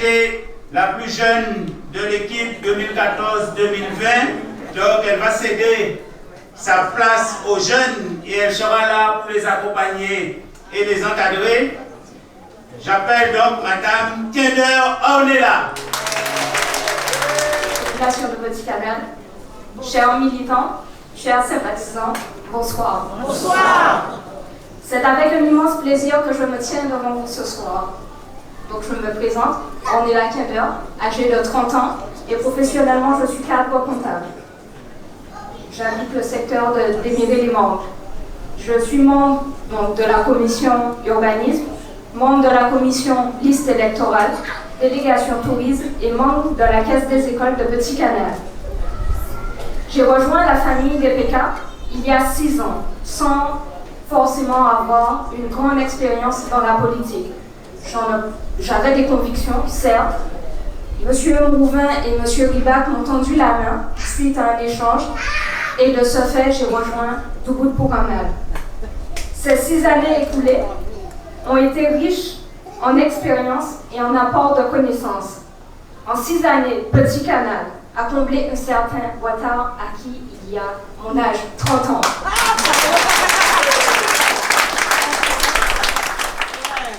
été la plus jeune de l'équipe 2014-2020. Donc elle va céder sa place aux jeunes et elle sera là pour les accompagner et les encadrer. J'appelle donc Madame Kinder Ornella. Population de Petit-Canal, chers militants, chers sympathisants, bonsoir. Bonsoir. C'est avec un immense plaisir que je me tiens devant vous ce soir. Donc je me présente, Ornella Kinder, âgée de 30 ans et professionnellement je suis cadre comptable. J'habite le secteur d'Émiré-les-Mangues. Je suis membre donc, de la commission urbanisme, membre de la commission liste électorale, délégation tourisme et membre de la caisse des écoles de Petit-Canal. J'ai rejoint la famille des PK il y a 6 ans, sans forcément avoir une grande expérience dans la politique. J'avais des convictions, certes. Monsieur Mouvin et Monsieur Ribac m'ont tendu la main suite à un échange et de ce fait, j'ai rejoint Dubut-Poukanal. Ces 6 années écoulées ont été riches en expérience et en apport de connaissances. En 6 années, Petit-Canal a comblé un certain Ouattara à qui il y a mon âge, 30 ans.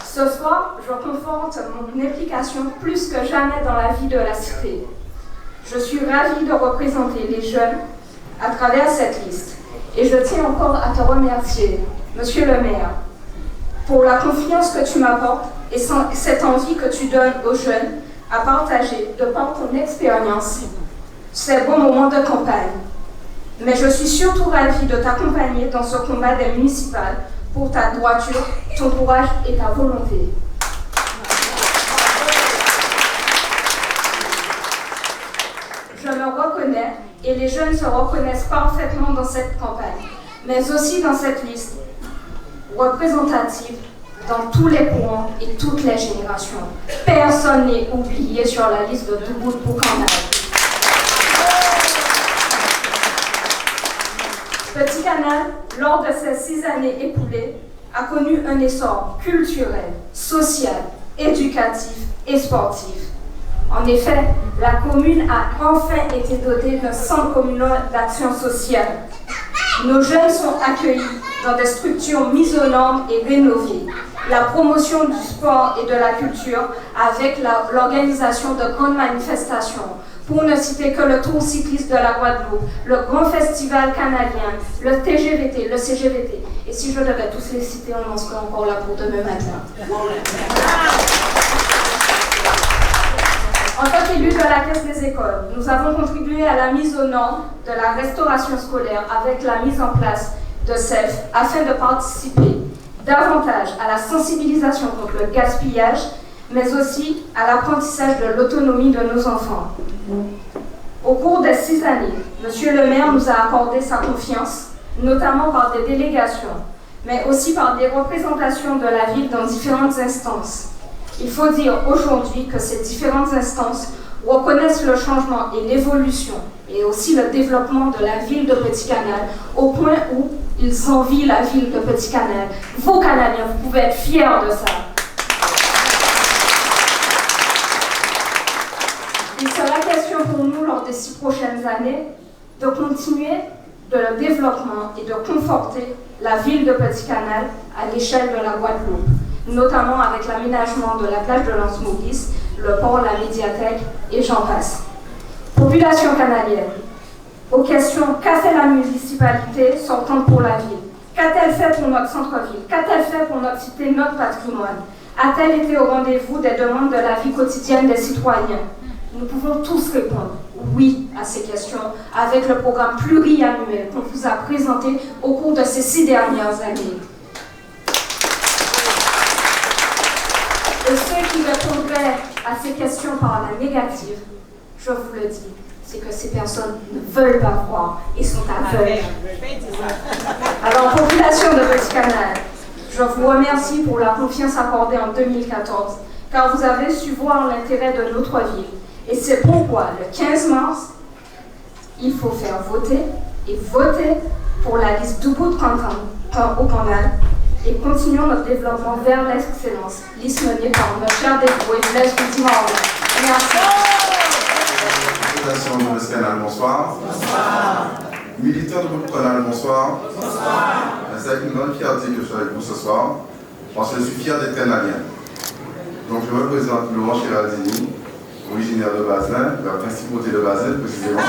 Ce soir, je conforte mon implication plus que jamais dans la vie de la cité. Je suis ravie de représenter les jeunes à travers cette liste. Et je tiens encore à te remercier, Monsieur le maire, pour la confiance que tu m'apportes et cette envie que tu donnes aux jeunes à partager de par ton expérience ces bons moments de campagne. Mais je suis surtout ravie de t'accompagner dans ce combat des municipales pour ta droiture, ton courage et ta volonté. Je me reconnais et les jeunes se reconnaissent parfaitement dans cette campagne, mais aussi dans cette liste représentative dans tous les courants et toutes les générations. Personne n'est oublié sur la liste de Dubut-Poukanal. Petit-Canal, lors de ces 6 années écoulées, a connu un essor culturel, social, éducatif et sportif. En effet, la commune a enfin été dotée d'un centre communal d'action sociale. Nos jeunes sont accueillis dans des structures mises aux normes et rénovées. La promotion du sport et de la culture avec l'organisation de grandes manifestations. Pour ne citer que le Tour cycliste de la Guadeloupe, le Grand Festival canadien, le TGVT, le CGVT. Et si je devais tous les citer, on en serait encore là pour demain matin. En tant qu'élu de la Caisse des écoles, nous avons contribué à la mise aux normes de la restauration scolaire avec la mise en place de CEF afin de participer davantage à la sensibilisation contre le gaspillage, mais aussi à l'apprentissage de l'autonomie de nos enfants. Au cours des 6 années, Monsieur le maire nous a accordé sa confiance, notamment par des délégations, mais aussi par des représentations de la ville dans différentes instances. Il faut dire aujourd'hui que ces différentes instances reconnaissent le changement et l'évolution, et aussi le développement de la ville de Petit-Canal, au point où ils envient la ville de Petit-Canal. Vous, Canadiens, vous pouvez être fiers de ça. Il sera question pour nous, lors des 6 prochaines années, de continuer le développement et de conforter la ville de Petit-Canal à l'échelle de la Guadeloupe, notamment avec l'aménagement de la plage de Lens-Maurice, le port, la médiathèque et j'en passe. Population canadienne, aux questions qu'a fait la municipalité sortante pour la ville? Qu'a-t-elle fait pour notre centre-ville? Qu'a-t-elle fait pour notre cité, notre patrimoine? A-t-elle été au rendez-vous des demandes de la vie quotidienne des citoyens? Nous pouvons tous répondre oui à ces questions avec le programme pluriannuel qu'on vous a présenté au cours de ces 6 dernières années. Et ceux qui répondraient à ces questions par la négative, je vous le dis, c'est que ces personnes ne veulent pas voir et sont aveugles. Alors, population de Petit-Canal, je vous remercie pour la confiance accordée en 2014, car vous avez su voir l'intérêt de notre ville. Et c'est pourquoi, le 15 mars, il faut faire voter et voter pour la liste Dubut-Poukanal et continuons notre développement vers l'excellence, liste menée par notre cher dévoué Blaise Goudiman. Merci. Population de Canal, bonsoir. Bonsoir. Militants du groupe Canal, bonsoir. Bonsoir. C'est avec une grande fierté que je suis avec vous ce soir, parce que je suis fier d'être canadien. Donc je me présente Laurent Chiraldini, originaire de Bazin, de la principauté de Bazin précisément.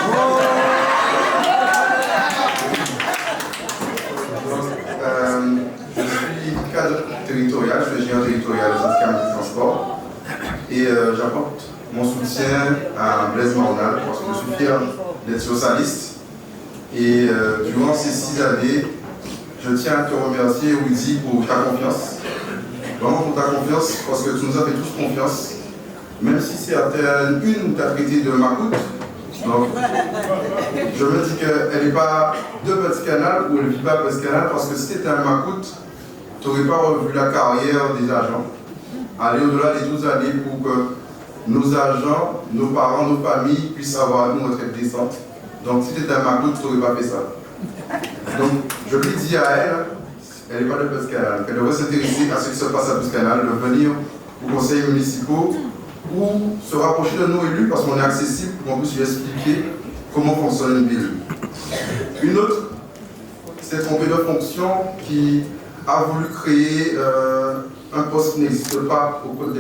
Je suis cadre territorial, je suis ingénieur territorial de syndicat de transport et j'apporte mon soutien à Blaise Marnal parce que je suis fier d'être socialiste et durant ces 6 années, je tiens à te remercier Rudy pour ta confiance. Vraiment pour ta confiance parce que tu nous as fait tous confiance, même si certaines une t'a traité de macoute. Donc, je me dis qu'elle n'est pas de Petit Canal ou elle ne vit pas Petit Canal parce que si tu étais un macoute, tu n'aurais pas revu la carrière des agents. Aller au-delà des 12 années pour que nos agents, nos parents, nos familles puissent avoir une retraite décente. Donc, si tu étais un macoute, tu n'aurais pas fait ça. Donc, je lui dis à elle n'est pas de Petit Canal, qu'elle devrait s'intéresser à ce qui se passe à Petit Canal, de venir aux conseils municipaux ou se rapprocher de nos élus parce qu'on est accessible pour qu'on puisse lui expliquer comment fonctionne une ville. Une autre s'est trompée de fonction qui a voulu créer un poste qui n'existe pas au code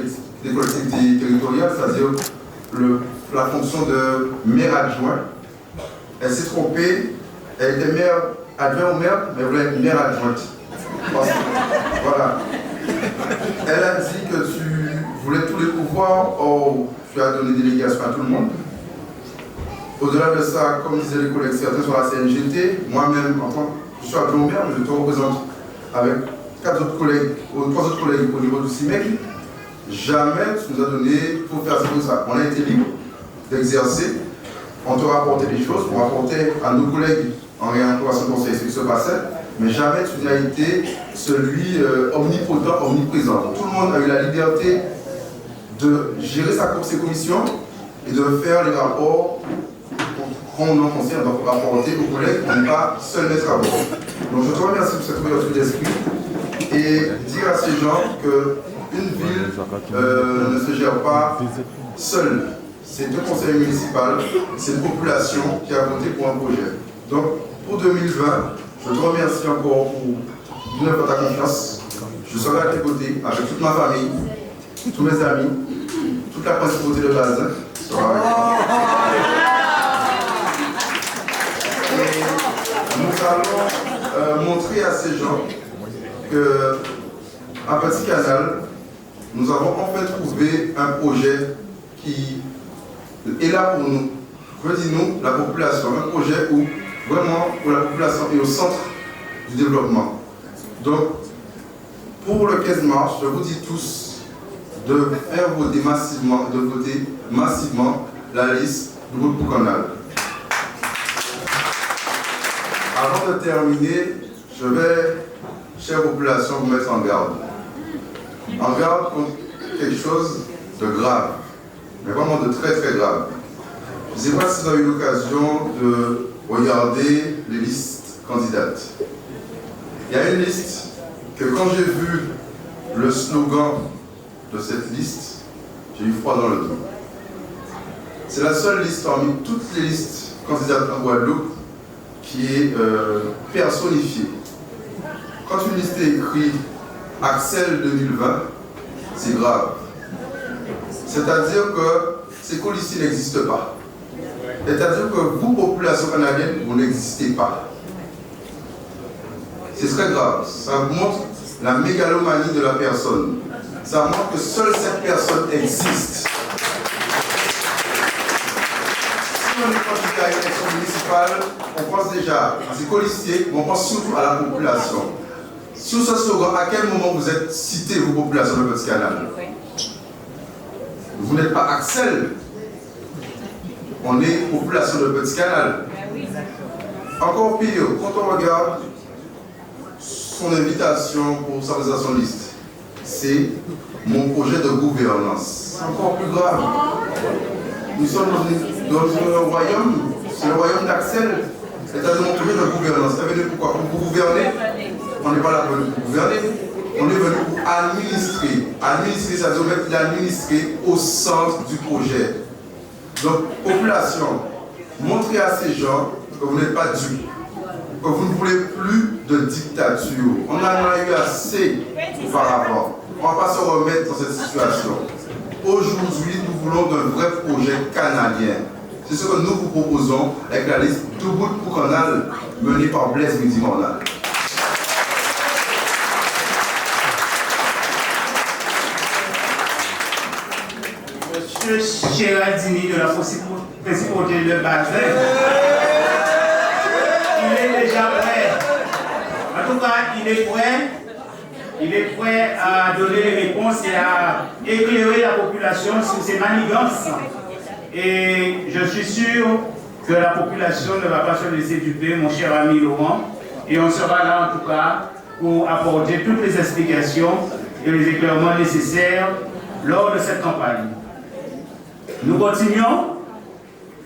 des collectivités territoriales, c'est-à-dire la fonction de maire adjoint. Elle s'est trompée, elle était maire adjoint au maire, mais elle voulait être maire adjointe. Parce que, voilà. Elle a dit que tu voulais tous les pouvoirs, or tu as donné délégation à tout le monde. Au-delà de ça, comme disaient les collègues certains sur la CNGT, moi-même, en tant que je suis adjoint au maire, mais je te représente avec 3 autres collègues au niveau du CIMEC. Jamais tu nous as donné pour faire ça. On a été libre d'exercer, on te rapportait des choses, on rapportait à nos collègues en réintégration conseil ce qui se passait, mais jamais tu n'as été celui omnipotent, omniprésent. Tout le monde a eu la liberté de gérer ses commissions et de faire les rapports qu'on en concerne, donc rapporter aux collègues, on n'est pas seul maître à bord. Donc je te remercie pour cette ouverture d'esprit et dire à ces gens qu'une ville ne se gère pas seule. C'est 2 conseils municipaux, c'est une population qui a voté pour un projet. Donc pour 2020, je te remercie encore pour ta confiance. Je serai à tes côtés avec toute ma famille, tous mes amis, toute la principauté de Bazin sera avec moi. Et nous allons montrer à ces gens qu'à Petit Canal, nous avons enfin trouvé un projet qui est là pour nous. Je dis nous, la population, un projet où vraiment où la population est au centre du développement. Donc, pour le 15 mars, je vous dis tous de faire voter massivement la liste du groupe Canal. Avant de terminer, je vais, chère population, vous mettre en garde. En garde contre quelque chose de grave, mais vraiment de très très grave. Je ne sais pas si vous avez eu l'occasion de regarder les listes candidates. Il y a une liste que quand j'ai vu le slogan de cette liste, j'ai eu froid dans le dos. C'est la seule liste parmi toutes les listes candidates en Guadeloupe qui est personnifiée. Quand une liste est écrite Axel 2020, c'est grave. C'est-à-dire que ces colistiers n'existent pas. C'est-à-dire que vous, population canadienne, vous n'existez pas. C'est très grave. Ça montre la mégalomanie de la personne. Ça montre que seule cette personne existe. Si on est candidat à une élection municipale, on pense déjà à ces colistiers, mais on pense surtout à la population. Sous ce slogan, à quel moment vous êtes cité, vous, population de Petit Canal? Vous n'êtes pas Axel. On est population de Petit Canal. Encore pire, quand on regarde son invitation pour sa présentation de liste, c'est mon projet de gouvernance. C'est encore plus grave. Nous sommes dans un royaume, c'est le royaume d'Axel. C'est-à-dire mon projet de gouvernance. Ça veut dire pourquoi? Pour gouverner. On n'est pas là pour gouverner. On est venu pour administrer. Administrer, ça veut dire mettre l'administrer au centre du projet. Donc, population, montrez à ces gens que vous n'êtes pas dupes, que vous ne voulez plus de dictature. On en a eu assez auparavant. On ne va pas se remettre dans cette situation. Aujourd'hui, nous voulons un vrai projet canadien. C'est ce que nous vous proposons avec la liste Debout pour Canal menée par Blaise Midi-Mornal. Monsieur Géraldini de la Principauté de Bazin, il est déjà prêt. En tout cas, il est prêt à donner les réponses et à éclairer la population sur ces manigances. Et je suis sûr que la population ne va pas se laisser duper, mon cher ami Laurent. Et on sera là, en tout cas, pour apporter toutes les explications et les éclairements nécessaires lors de cette campagne. Nous continuons.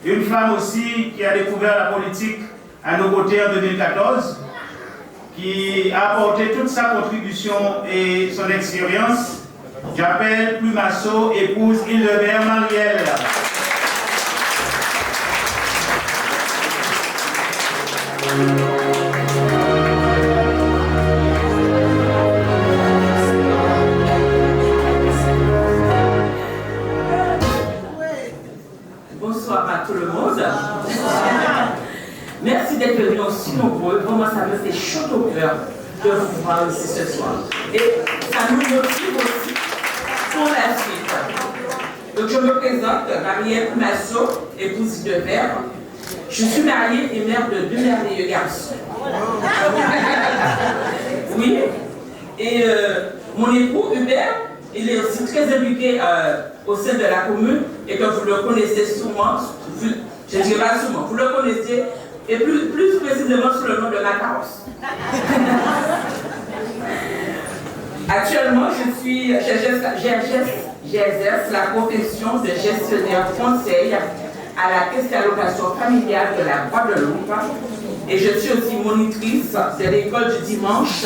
Une femme aussi qui a découvert la politique à nos côtés en 2014, qui a apporté toute sa contribution et son expérience. J'appelle Plumasso, épouse Hildebert Marielle. Bonsoir à tout le monde. Merci d'être venus aussi nombreux. Vraiment, ça me fait chaud au cœur de vous voir ici ce soir. Et ça nous motive aussi pour la suite. Donc, je me présente, Marielle Massot, épouse de Verre. Je suis mariée et mère de 2 merveilleux garçons. Oui. Et mon époux, Hubert, il est aussi très impliqué au sein de la commune et que vous le connaissez souvent, je ne dirais pas souvent, vous le connaissez, et plus précisément sous le nom de Macaros. Actuellement, j'exerce la profession de gestionnaire conseil à la caisse d'allocation familiale de la Guadeloupe et je suis aussi monitrice de l'école du dimanche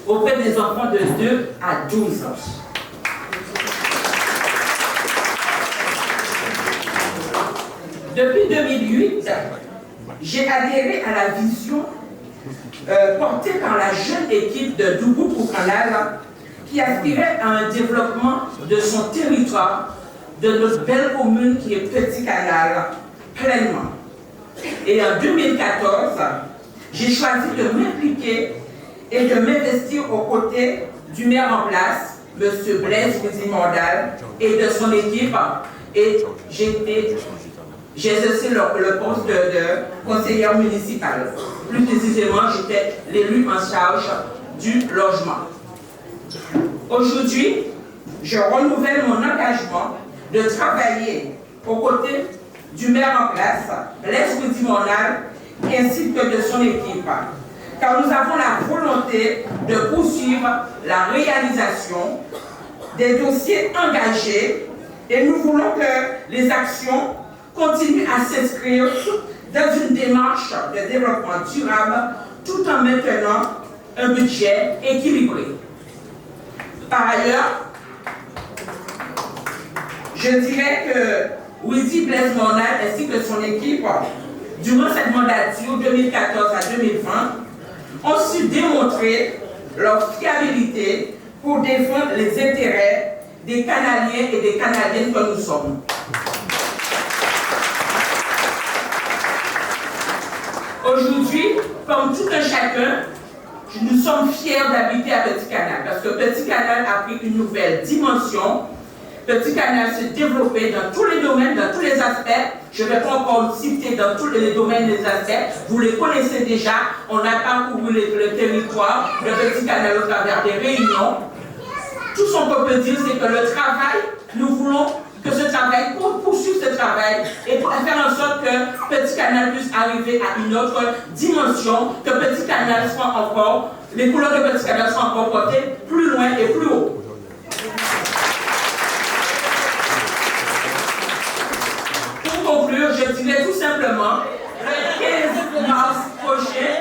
auprès des enfants de 2 à 12 ans. Depuis 2008, j'ai adhéré à la vision portée par la jeune équipe de Debout pour Canal qui aspirait à un développement de son territoire, de notre belle commune qui est Petit Canal, pleinement. Et en 2014, j'ai choisi de m'impliquer et de m'investir aux côtés du maire en place, M. Blaise Midi-Mornal, et de son équipe. Et j'ai exercé le poste de conseillère municipale. Plus précisément, j'étais l'élu en charge du logement. Aujourd'hui, je renouvelle mon engagement de travailler aux côtés du maire en place, Blaise Midi-Mornal, ainsi que de son équipe. Car nous avons la volonté de poursuivre la réalisation des dossiers engagés et nous voulons que les actions continuent à s'inscrire dans une démarche de développement durable tout en maintenant un budget équilibré. Par ailleurs, je dirais que Wizy Blaise Mornal ainsi que son équipe, durant cette mandature 2014 à 2020, ont su démontrer leur fiabilité pour défendre les intérêts des Canadiens et des Canadiennes que nous sommes. Aujourd'hui, comme tout un chacun, nous sommes fiers d'habiter à Petit Canal parce que Petit Canal a pris une nouvelle dimension. Petit Canal s'est développé dans tous les domaines, dans tous les aspects. Je ne vais pas encore citer dans tous les domaines des aspects. Vous les connaissez déjà. On a parcouru le territoire de Petit Canal au travers des réunions. Tout ce qu'on peut dire, c'est que le travail, nous voulons que ce travail, pour poursuivre ce travail et pour faire en sorte que Petit Canal puisse arriver à une autre dimension, que Petit Canal soit encore, les couleurs de Petit Canal soient encore portées plus loin et plus haut. Pour conclure, je dirais tout simplement, le 15 mars prochain,